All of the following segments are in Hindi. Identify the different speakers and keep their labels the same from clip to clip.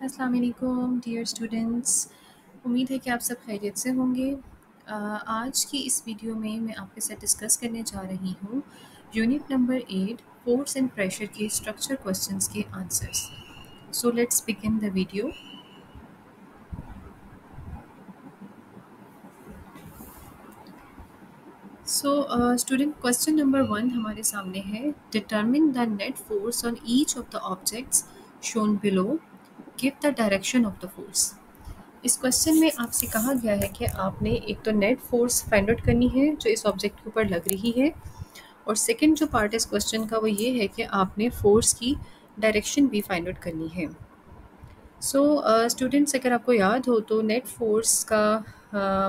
Speaker 1: अस्सलाम वालेकुम डियर स्टूडेंट्स। उम्मीद है कि आप सब खैरियत से होंगे। आज की इस वीडियो में मैं आपके साथ डिस्कस करने जा रही हूँ unit number 8 force and pressure के स्ट्रक्चर क्वेश्चंस के answers. So let's begin the video. So student, question number 1 हमारे सामने है। Determine the net force on each of the objects shown below, give the direction of the force. इस क्वेश्चन में आपसे कहा गया है कि आपने एक तो नेट फोर्स फाइंड आउट करनी है जो इस ऑब्जेक्ट के ऊपर लग रही है, और सेकंड जो पार्ट है इस क्वेश्चन का वो ये है कि आपने फोर्स की डायरेक्शन भी फाइंड आउट करनी है। सो स्टूडेंट्स, अगर आपको याद हो तो नेट फोर्स का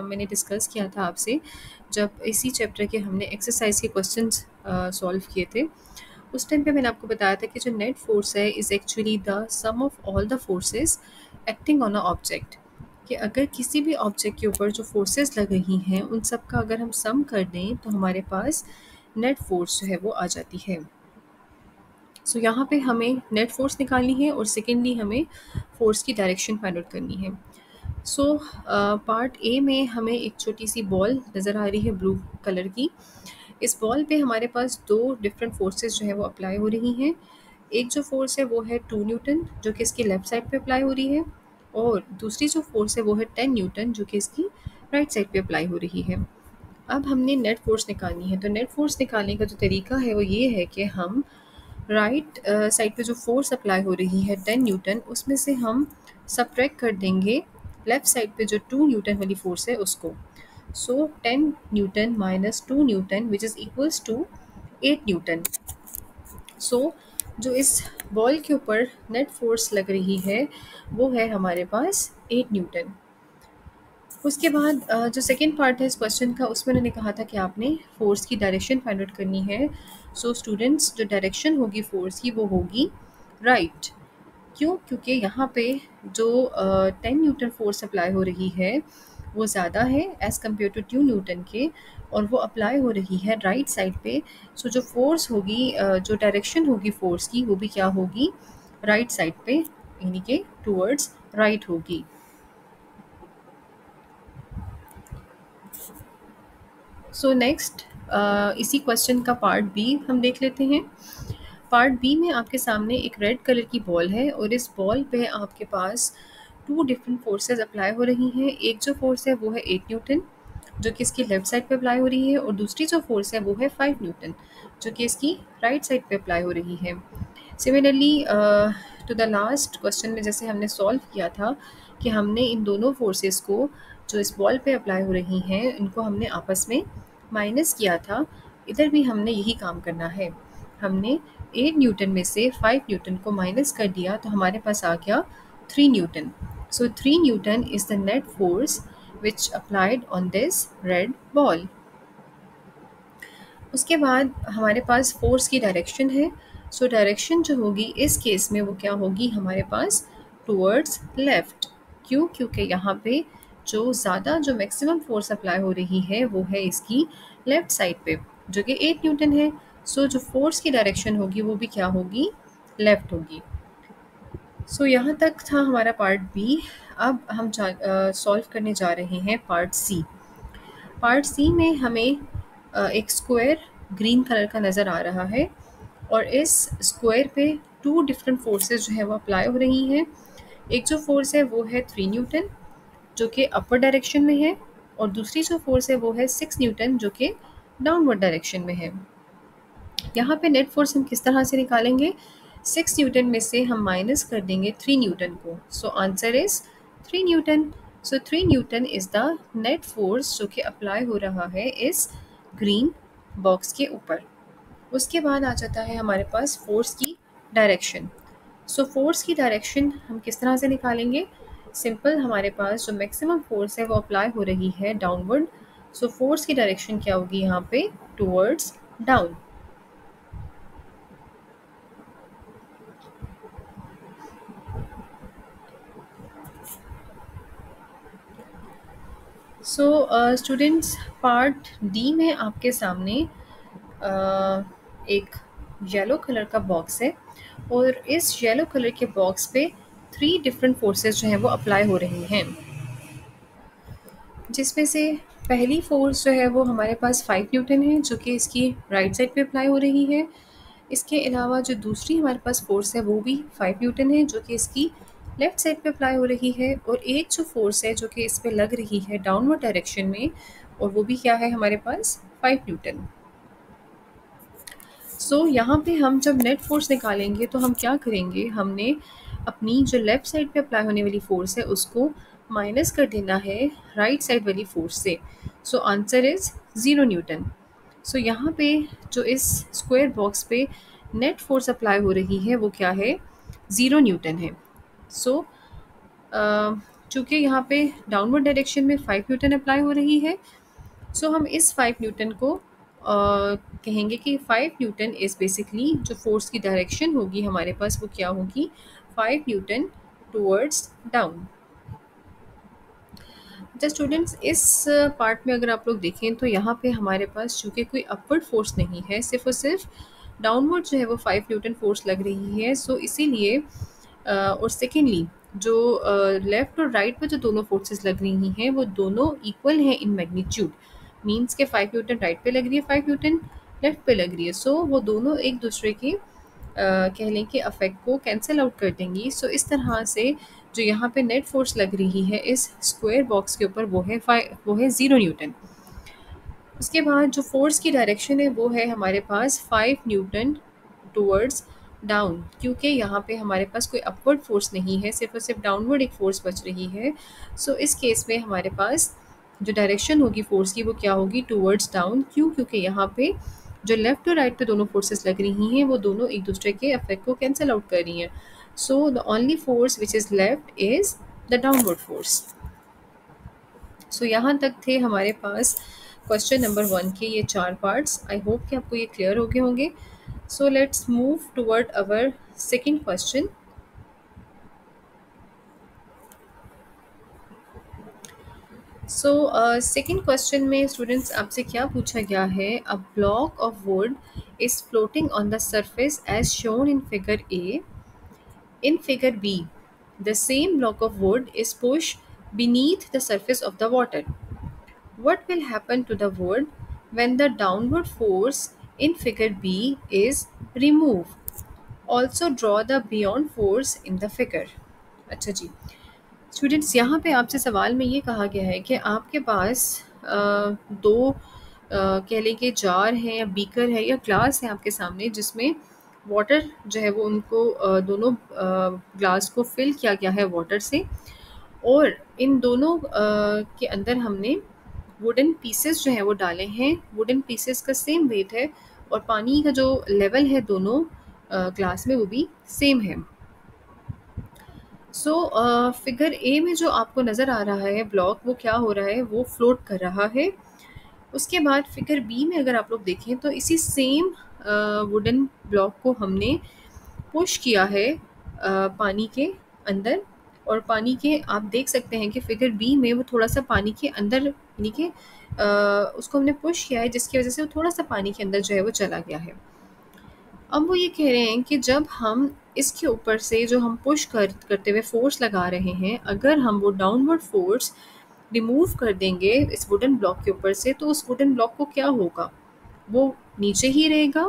Speaker 1: मैंने डिस्कस किया था आपसे जब इसी चैप्टर के हमने एक्सरसाइज के क्वेश्चंस सॉल्व किए थे। उस टाइम पे मैंने आपको बताया था कि जो नेट फोर्स है is actually the sum of all the forces acting on a object. कि अगर किसी भी ऑब्जेक्ट के ऊपर जो फोर्सेस लग रही हैं उन सब का अगर हम सम कर दें तो हमारे पास नेट फोर्स जो है वो आ जाती है। सो यहाँ पे हमें नेट फोर्स निकालनी है और सेकेंडली हमें फोर्स की डायरेक्शन फाइंड आउट करनी है। सो पार्ट ए में हमें एक छोटी सी बॉल नज़र आ रही है ब्लू कलर की। इस बॉल पे हमारे पास दो डिफरेंट फोर्सेस जो है वो अप्लाई हो रही हैं। एक जो फोर्स है वो है 2 न्यूटन जो कि इसकी लेफ़्ट साइड पे अप्लाई हो रही है, और दूसरी जो फोर्स है वो है 10 न्यूटन जो कि इसकी राइट साइड पे अप्लाई हो रही है। अब हमने नेट फोर्स निकालनी है, तो नेट फोर्स निकालने का जो तरीका है वो ये है कि हम राइट साइड पे जो फोर्स अप्लाई हो रही है 10 न्यूटन, उसमें से हम सब्ट्रैक्ट कर देंगे लेफ़्ट साइड पे जो 2 न्यूटन वाली फोर्स है उसको। So 10 newton minus 2 newton which is equals to 8 newton. So जो इस बॉल के ऊपर नेट फोर्स लग रही है वो है हमारे पास 8 न्यूटन। उसके बाद जो सेकंड पार्ट है इस क्वेश्चन का उसमें उन्होंने कहा था कि आपने फोर्स की डायरेक्शन फाइंड आउट करनी है। सो स्टूडेंट्स, जो डायरेक्शन होगी फोर्स की वो होगी राइट। क्यों? क्योंकि यहाँ पे जो 10 न्यूटन फोर्स अप्लाई हो रही है वो ज़्यादा है एज़ कम्पेयर टू 2 न्यूटन के, और वो अप्लाई हो रही है राइट साइड पे। सो जो फोर्स होगी, जो डायरेक्शन होगी फोर्स की वो भी क्या होगी, राइट साइड पे, यानी कि टूवर्ड्स राइट होगी। सो नेक्स्ट इसी क्वेश्चन का पार्ट बी हम देख लेते हैं। पार्ट बी में आपके सामने एक रेड कलर की बॉल है और इस बॉल पे आपके पास टू डिफरेंट फोर्सेस अप्लाई हो रही हैं। एक जो फोर्स है वो है 8 न्यूटन जो कि इसकी लेफ़्ट साइड पे अप्लाई हो रही है, और दूसरी जो फोर्स है वो है 5 न्यूटन जो कि इसकी राइट साइड पे अप्लाई हो रही है। Similarly to the last question में जैसे हमने सॉल्व किया था कि हमने इन दोनों फोर्सेस को जो इस बॉल पे अप्लाई हो रही हैं इनको हमने आपस में माइनस किया था, इधर भी हमने यही काम करना है। हमने 8 न्यूटन में से 5 न्यूटन को माइनस कर दिया तो हमारे पास आ गया 3 Newton. So 3 Newton is the net force which applied on this red ball. उसके बाद हमारे पास फोर्स की डायरेक्शन है। सो डायरेक्शन जो होगी इस केस में वो क्या होगी हमारे पास, टूवर्ड्स लेफ़्ट। क्यों? क्योंकि यहाँ पे जो ज़्यादा जो मैक्सिमम फोर्स अप्लाई हो रही है वो है इसकी लेफ़्ट साइड पे जो कि 8 न्यूटन है। सो जो फोर्स की डायरेक्शन होगी वो भी क्या होगी, लेफ़्ट होगी। सो यहाँ तक था हमारा पार्ट बी। अब हम सॉल्व करने जा रहे हैं पार्ट सी। पार्ट सी में हमें एक स्क्वायर ग्रीन कलर का नज़र आ रहा है, और इस स्क्वायर पे टू डिफरेंट फोर्सेस जो है वो अप्लाई हो रही हैं। एक जो फोर्स है वो है 3 न्यूटन जो कि अपर डायरेक्शन में है, और दूसरी जो फोर्स है वो है 6 न्यूटन जो कि डाउनवर्ड डायरेक्शन में है। यहाँ पे नेट फोर्स हम किस तरह से निकालेंगे, 6 न्यूटन में से हम माइनस कर देंगे 3 न्यूटन को। So answer is 3 Newton. So 3 Newton is the net force जो कि अप्लाई हो रहा है इस ग्रीन बॉक्स के ऊपर। उसके बाद आ जाता है हमारे पास फोर्स की डायरेक्शन। सो फोर्स की डायरेक्शन हम किस तरह से निकालेंगे, सिंपल, हमारे पास जो मैक्सिमम फोर्स है वो अप्लाई हो रही है डाउनवर्ड। सो फोर्स की डायरेक्शन क्या होगी यहाँ पे, towards down. So students, part D में आपके सामने एक येलो कलर का बॉक्स है, और इस येलो कलर के बॉक्स पे 3 डिफरेंट फोर्सेस जो हैं वो अप्लाई हो रही हैं, जिसमें से पहली फोर्स जो है वो हमारे पास 5 न्यूटन है जो कि इसकी राइट साइड पे अप्लाई हो रही है। इसके अलावा जो दूसरी हमारे पास फोर्स है वो भी 5 न्यूटन है जो कि इसकी लेफ्ट साइड पे अप्लाई हो रही है, और एक जो फोर्स है जो कि इस पे लग रही है डाउनवर्ड डायरेक्शन में, और वो भी क्या है हमारे पास 5 न्यूटन। यहाँ पे हम जब नेट फोर्स निकालेंगे तो हम क्या करेंगे, हमने अपनी जो लेफ़्ट साइड पे अप्लाई होने वाली फ़ोर्स है उसको माइनस कर देना है राइट साइड वाली फ़ोर्स से। Answer is 0 Newton. यहाँ पे जो इस स्क्वायर बॉक्स पे नेट फोर्स अप्लाई हो रही है वो क्या है, 0 न्यूटन है। सो चूँकि यहाँ पे डाउनवर्ड डायरेक्शन में 5 न्यूटन अप्लाई हो रही है, हम इस 5 न्यूटन को कहेंगे कि 5 न्यूटन इज़ बेसिकली जो फोर्स की डायरेक्शन होगी हमारे पास वो क्या होगी, 5 न्यूटन टूवर्ड्स डाउन। अच्छा स्टूडेंट्स, इस पार्ट में अगर आप लोग देखें तो यहाँ पे हमारे पास चूँकि कोई अपवर्ड फोर्स नहीं है, सिर्फ और सिर्फ डाउनवर्ड जो है वो 5 न्यूटन फोर्स लग रही है। इसीलिए और सेकेंडली जो लेफ़्ट और राइट पे जो दोनों फोर्सेस लग रही हैं वो दोनों इक्वल हैं इन मैग्नीट्यूड। मीन्स के 5 न्यूटन राइट पे लग रही है, 5 न्यूटन लेफ़्ट पे लग रही है। वो दोनों एक दूसरे के कह लें कि अफेक्ट को कैंसिल आउट कर देंगी। इस तरह से जो यहाँ पे नेट फोर्स लग रही है इस स्क्वायर बॉक्स के ऊपर वो है 0 न्यूटन। उसके बाद जो फोर्स की डायरेक्शन है वो है हमारे पास 5 न्यूटन टूवर्ड्स डाउन, क्योंकि यहाँ पे हमारे पास कोई अपवर्ड फोर्स नहीं है, सिर्फ और सिर्फ डाउनवर्ड एक फोर्स बच रही है। इस केस में हमारे पास जो डायरेक्शन होगी फोर्स की वो क्या होगी, टूवर्ड्स डाउन। क्यों? क्योंकि यहाँ पे जो लेफ्ट और राइट पे दोनों फोर्सेस लग रही हैं वो दोनों एक दूसरे के अफेक्ट को कैंसिल आउट कर रही हैं। The only force which is left is the downward force. यहाँ तक थे हमारे पास क्वेश्चन नंबर 1 के ये 4 पार्ट्स। आई होप कि आपको ये क्लियर हो गए होंगे। Let's move toward our second question. Second question में स्टूडेंट्स आपसे क्या पूछा गया है, a block of would is floating on the surface as shown in figure A. In figure B, the same block of wood is pushed beneath the surface of the water. What will happen to the wood when the downward force in figure B is removed? Also draw the beyond force in the figure. अच्छा जी स्टूडेंट्स, यहाँ पे आपसे सवाल में ये कहा गया है कि आपके पास दो कह लें कि जार हैं या बीकर है या ग्लास है आपके सामने, जिसमें वाटर जो है वो उनको दोनों ग्लास को फिल किया गया है वाटर से, और इन दोनों के अंदर हमने वुडन पीसेस जो हैं वो डाले हैं। वुडन पीसेस का सेम वेट है और पानी का जो लेवल है दोनों ग्लास में वो भी सेम है। फिगर ए में जो आपको नज़र आ रहा है ब्लॉक, वो क्या हो रहा है, वो फ्लोट कर रहा है। उसके बाद फिगर बी में अगर आप लोग देखें तो इसी सेम वुडन ब्लॉक को हमने पुश किया है पानी के अंदर, और पानी के आप देख सकते हैं कि फिगर बी में वो थोड़ा सा पानी के अंदर, यानी कि उसको हमने पुश किया है जिसकी वजह से वो थोड़ा सा पानी के अंदर जो है वो चला गया है। अब वो ये कह रहे हैं कि जब हम इसके ऊपर से जो हम पुश करते हुए फोर्स लगा रहे हैं, अगर हम वो डाउनवर्ड फोर्स रिमूव कर देंगे इस वुडन ब्लॉक के ऊपर से, तो उस वुडन ब्लॉक को क्या होगा, वो नीचे ही रहेगा,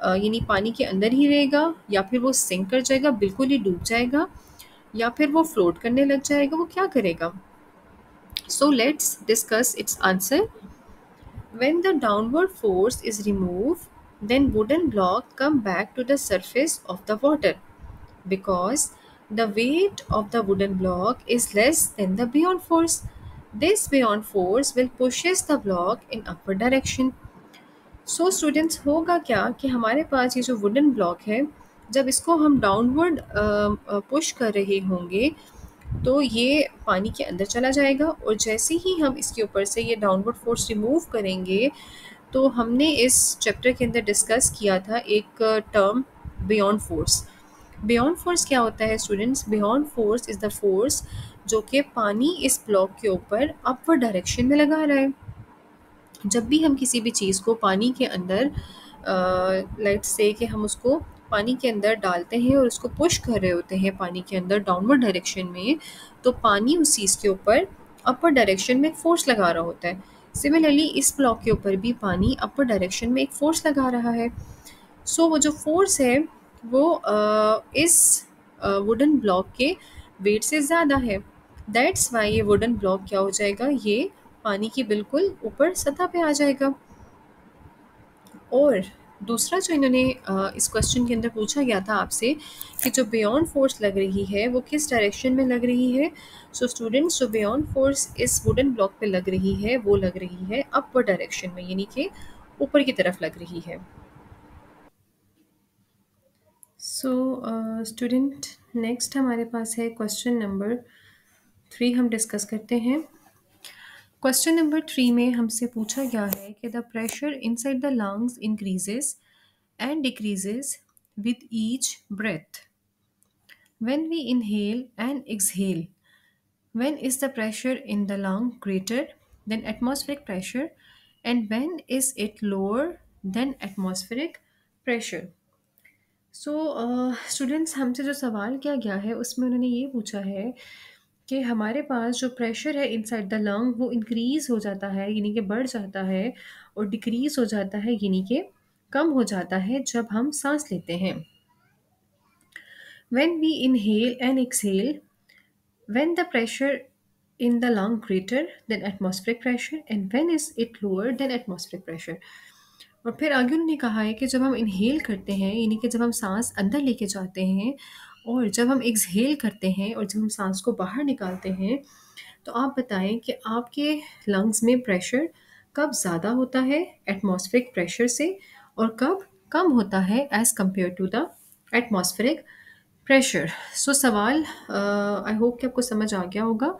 Speaker 1: यानी पानी के अंदर ही रहेगा, या फिर वो सिंक कर जाएगा, बिल्कुल ही डूब जाएगा, या फिर वो फ्लोट करने लग जाएगा, वो क्या करेगा। Let's discuss it's answer. When the downward force is removed, then wooden block come back to the surface of the water because the weight of the wooden block is less than the beyond force. This beyond force will pushes the block in upward direction. Students, होगा क्या कि हमारे पास ये जो वुडन ब्लॉक है, जब इसको हम डाउनवर्ड पुश कर रहे होंगे तो ये पानी के अंदर चला जाएगा, और जैसे ही हम इसके ऊपर से ये डाउनवर्ड फोर्स रिमूव करेंगे, तो हमने इस चैप्टर के अंदर डिस्कस किया था एक term beyond force. Beyond force क्या होता है students? Beyond force is the force जो कि पानी इस ब्लॉक के ऊपर अपवर्ड डायरेक्शन में लगा रहा है। जब भी हम किसी भी चीज़ को पानी के अंदर लेट्स से कि हम उसको पानी के अंदर डालते हैं और उसको पुश कर रहे होते हैं पानी के अंदर डाउनवर्ड डायरेक्शन में, तो पानी उस चीज़ के ऊपर अपर डायरेक्शन में फोर्स लगा रहा होता है। सिमिलरली इस ब्लॉक के ऊपर भी पानी अपर डायरेक्शन में एक फोर्स लगा रहा है। सो वो जो फोर्स है वो इस वुडन ब्लॉक के वेट से ज़्यादा है। दैट्स वाई ये वुडन ब्लॉक क्या हो जाएगा, ये पानी की बिल्कुल ऊपर सतह पे आ जाएगा। और दूसरा जो इन्होंने इस क्वेश्चन के अंदर पूछा गया था आपसे कि जो बियॉन्ड फोर्स लग रही है वो किस डायरेक्शन में लग रही है। सो स्टूडेंट्स, जो बियॉन्ड फोर्स इस वुडन ब्लॉक पे लग रही है वो लग रही है अपवर्ड डायरेक्शन में, यानी कि ऊपर की तरफ लग रही है। सो स्टूडेंट, नेक्स्ट हमारे पास है क्वेश्चन नंबर 3, हम डिस्कस करते हैं। क्वेश्चन नंबर 3 में हमसे पूछा गया है कि the pressure inside the lungs increases and decreases with each breath. When we inhale and exhale, when is the pressure in the lung greater than atmospheric pressure and when is it lower than atmospheric pressure? So students, हमसे जो सवाल किया गया है उसमें उन्होंने ये पूछा है कि हमारे पास जो प्रेशर है इनसाइड द लंग वो इंक्रीज हो जाता है, यानी कि बढ़ जाता है, और डिक्रीज हो जाता है, यानी कि कम हो जाता है जब हम सांस लेते हैं। When we inhale and exhale, when the pressure in the lung greater than atmospheric pressure and when is it lower than atmospheric pressure। और फिर आगे उन्होंने कहा है कि जब हम इनहेल करते हैं, यानी कि जब हम सांस अंदर लेके जाते हैं, और जब हम एक्सहेल करते हैं और जब हम सांस को बाहर निकालते हैं, तो आप बताएं कि आपके लंग्स में प्रेशर कब ज़्यादा होता है एटमॉस्फेरिक प्रेशर से और कब कम होता है as compare to the atmospheric pressure. So सवाल आई होप कि आपको समझ आ गया होगा।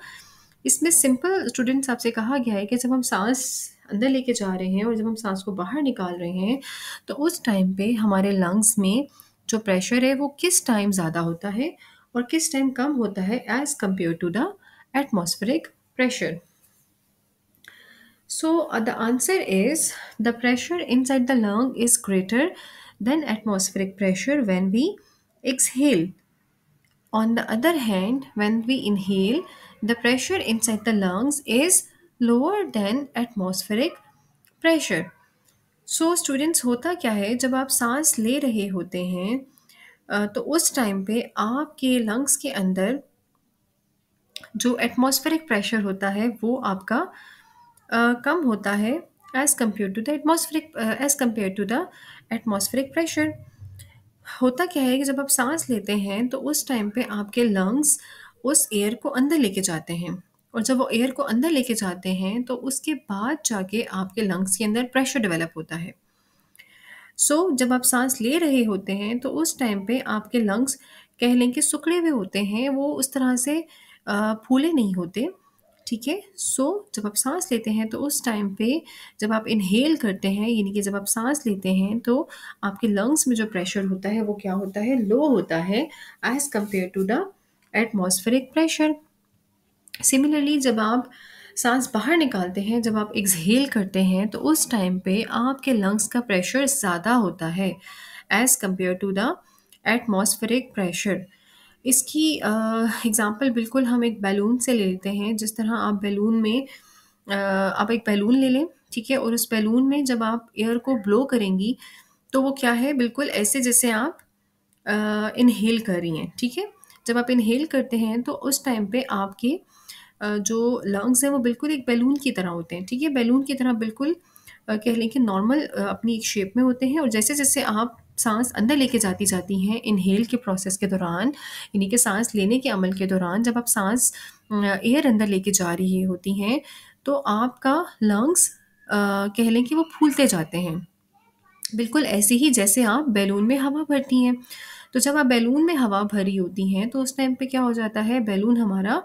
Speaker 1: इसमें सिंपल स्टूडेंट्स आपसे कहा गया है कि जब हम सांस अंदर लेके जा रहे हैं और जब हम सांस को बाहर निकाल रहे हैं, तो उस टाइम पे हमारे लंग्स में जो प्रेशर है वो किस टाइम ज़्यादा होता है और किस टाइम कम होता है as compare to the atmospheric pressure. So the answer is the pressure inside the lung is greater than atmospheric pressure when we exhale. On the other hand, when we inhale, the pressure inside the lungs is lower than atmospheric pressure. So students, होता क्या है जब आप सांस ले रहे होते हैं तो उस टाइम पे आपके लंग्स के अंदर जो एटमॉस्फेरिक प्रेशर होता है वो आपका कम होता है as compare to the atmospheric pressure. होता क्या है कि जब आप सांस लेते हैं तो उस टाइम पे आपके लंग्स उस एयर को अंदर लेके जाते हैं, और जब वो एयर को अंदर लेके जाते हैं तो उसके बाद जाके आपके लंग्स के अंदर प्रेशर डेवलप होता है। जब आप सांस ले रहे होते हैं तो उस टाइम पे आपके लंग्स कह लें कि सिकुड़े हुए होते हैं, वो उस तरह से फूले नहीं होते। ठीक है। जब आप सांस लेते हैं तो उस टाइम पे जब आप इनहेल करते हैं, यानी कि जब आप सांस लेते हैं, तो आपके लंग्स में जो प्रेशर होता है वो क्या होता है, लो होता है as compare to the atmospheric pressure. Similarly जब आप सांस बाहर निकालते हैं, जब आप एक्सहेल करते हैं, तो उस टाइम पे आपके लंग्स का प्रेशर ज़्यादा होता है as compare to the atmospheric pressure. इसकी एग्ज़ाम्पल बिल्कुल हम एक बैलून से ले लेते हैं। जिस तरह आप बैलून में आप एक बैलून ले लें, ठीक है, और उस बैलून में जब आप एयर को ब्लो करेंगी तो वो क्या है, बिल्कुल ऐसे जैसे आप इनहेल कर रही हैं। ठीक है। जब आप इनहेल करते हैं तो उस टाइम पे आपके जो लंग्स हैं वो बिल्कुल एक बैलून की तरह होते हैं। ठीक है। बैलून की तरह बिल्कुल कह लें कि नॉर्मल अपनी एक शेप में होते हैं, और जैसे जैसे आप सांस अंदर लेके जाती हैं इनहेल के प्रोसेस के दौरान, यानी कि सांस लेने के अमल के दौरान जब आप सांस एयर अंदर लेके जा रही होती हैं तो आपका लंग्स कह लें कि वो फूलते जाते हैं, बिल्कुल ऐसे ही जैसे आप बैलून में हवा भरती हैं। तो जब आप बैलून में हवा भरी होती हैं तो उस टाइम पे क्या हो जाता है, बैलून हमारा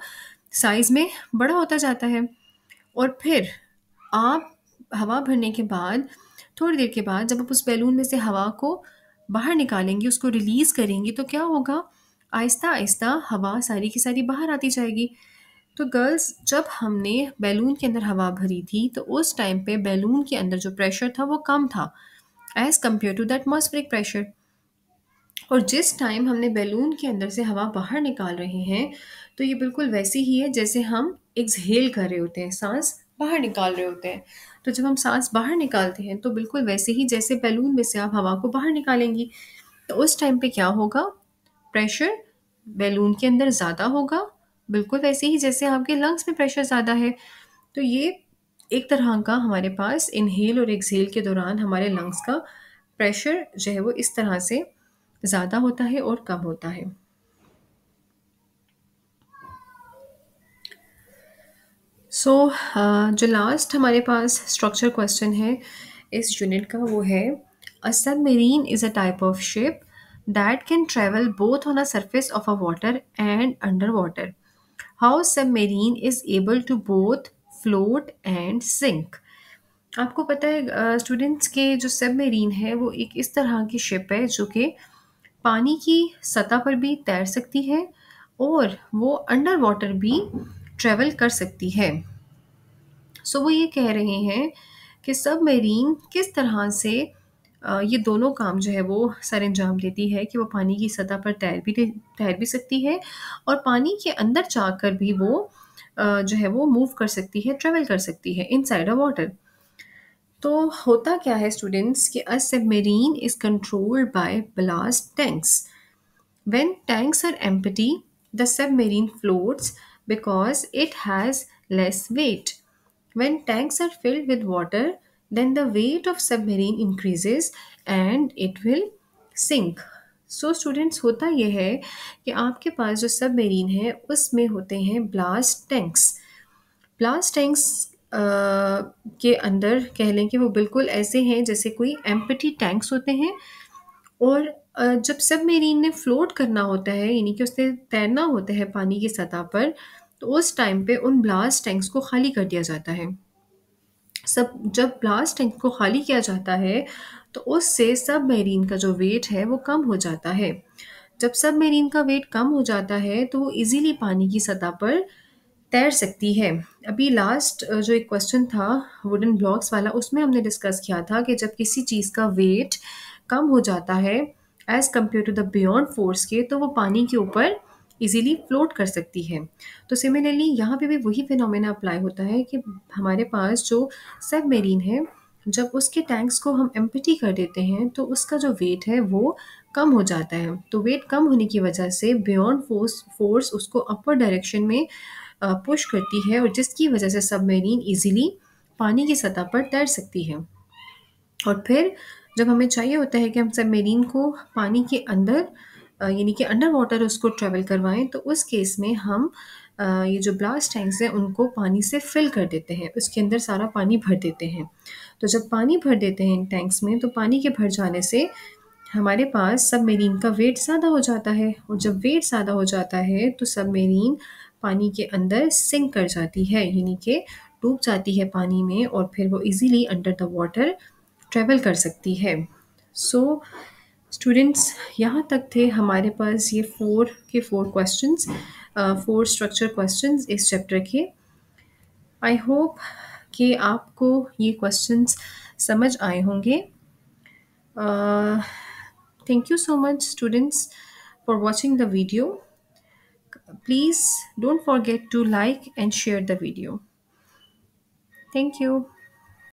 Speaker 1: साइज़ में बड़ा होता जाता है, और फिर आप हवा भरने के बाद थोड़ी देर के बाद जब आप उस बैलून में से हवा को बाहर निकालेंगी, उसको रिलीज़ करेंगी, तो क्या होगा, आहिस्ता-आहिस्ता हवा सारी की सारी बाहर आती जाएगी। तो गर्ल्स, जब हमने बैलून के अंदर हवा भरी थी तो उस टाइम पे बैलून के अंदर जो प्रेशर था वो कम था as compare to the atmospheric pressure. और जिस टाइम हमने बैलून के अंदर से हवा बाहर निकाल रहे हैं, तो ये बिल्कुल वैसे ही है जैसे हम एक्सहेल कर रहे होते हैं, सांस बाहर निकाल रहे होते हैं। तो जब हम सांस बाहर निकालते हैं तो बिल्कुल वैसे ही जैसे बैलून में से आप हवा को बाहर निकालेंगी। तो उस टाइम पे क्या होगा, प्रेशर बैलून के अंदर ज़्यादा होगा, बिल्कुल वैसे ही जैसे आपके लंग्स में प्रेशर ज़्यादा है। तो ये एक तरह का हमारे पास इनहेल और एक्सहेल के दौरान हमारे लंग्स का प्रेशर जो है वो इस तरह से ज़्यादा होता है और कम होता है। सो जो लास्ट हमारे पास स्ट्रक्चर क्वेश्चन है इस यूनिट का वो है, a submarine is a type of ship that can travel both on a surface of a water and under water. How submarine is able to both float and sink. आपको पता है स्टूडेंट्स के जो सबमरीन है वो एक इस तरह की शिप है जो कि पानी की सतह पर भी तैर सकती है और वो अंडर वाटर भी ट्रेवल कर सकती है। सो वो ये कह रहे हैं कि सबमरीन किस तरह से ये दोनों काम जो है वो सरअंजाम देती है कि वो पानी की सतह पर तैर भी सकती है और पानी के अंदर जाकर भी वो जो है वो मूव कर सकती है, ट्रेवल कर सकती है इनसाइड अ वाटर। तो होता क्या है स्टूडेंट्स कि अ submarine is controlled by ballast tanks. When tanks are empty, the submarine floats because it has less weight. When tanks are filled with water, then the weight of submarine increases and it will sink. So students होता यह है कि आपके पास जो सबमरीन है उसमें होते हैं ब्लास्ट टैंक्स। ब्लास्ट टैंक्स के अंदर कह लें कि वो बिल्कुल ऐसे हैं जैसे कोई एम्प्टी टैंक्स होते हैं। और जब सबमरीन ने फ्लोट करना होता है यानी कि उसने तैरना होता है पानी की सतह पर, तो उस टाइम पे उन ब्लास्ट टैंक्स को खाली कर दिया जाता है। सब जब ब्लास्ट टैंक को खाली किया जाता है तो उससे सबमरीन का जो वेट है वो कम हो जाता है। जब सबमरीन का वेट कम हो जाता है तो वो इजीली पानी की सतह पर तैर सकती है। अभी लास्ट जो एक क्वेश्चन था वुडन ब्लॉक्स वाला, उसमें हमने डिस्कस किया था कि जब किसी चीज़ का वेट कम हो जाता है as compare to the buoyant force के, तो वो पानी के ऊपर इजीली फ्लोट कर सकती है। तो सिमिलरली यहाँ पे भी वही फिनोमेना अप्लाई होता है कि हमारे पास जो सबमरीन है, जब उसके टैंक्स को हम एम्प्टी कर देते हैं तो उसका जो वेट है वो कम हो जाता है। तो वेट कम होने की वजह से बियॉन्ड फोर्स उसको अपर डायरेक्शन में पुश करती है और जिसकी वजह से सबमरीन इजीली पानी की सतह पर तैर सकती है। और फिर जब हमें चाहिए होता है कि हम सबमरीन को पानी के अंदर यानी कि अंडर वाटर उसको ट्रैवल करवाएं, तो उस केस में हम ये जो ब्लास्ट टैंक्स हैं उनको पानी से फिल कर देते हैं, उसके अंदर सारा पानी भर देते हैं। तो जब पानी भर देते हैं इन टैंक्स में, तो पानी के भर जाने से हमारे पास सबमरीन का वेट ज़्यादा हो जाता है और जब वेट ज़्यादा हो जाता है तो सबमरीन पानी के अंदर सिंक कर जाती है यानी कि डूब जाती है पानी में और फिर वो easily under the water travel कर सकती है। सो स्टूडेंट्स, यहाँ तक थे हमारे पास ये 4 क्वेश्चंस, 4 स्ट्रक्चर क्वेश्चंस इस चैप्टर के। आई होप कि आपको ये क्वेश्चंस समझ आए होंगे। Thank you so much students for watching the video. Please don't forget to like and share the video. Thank you.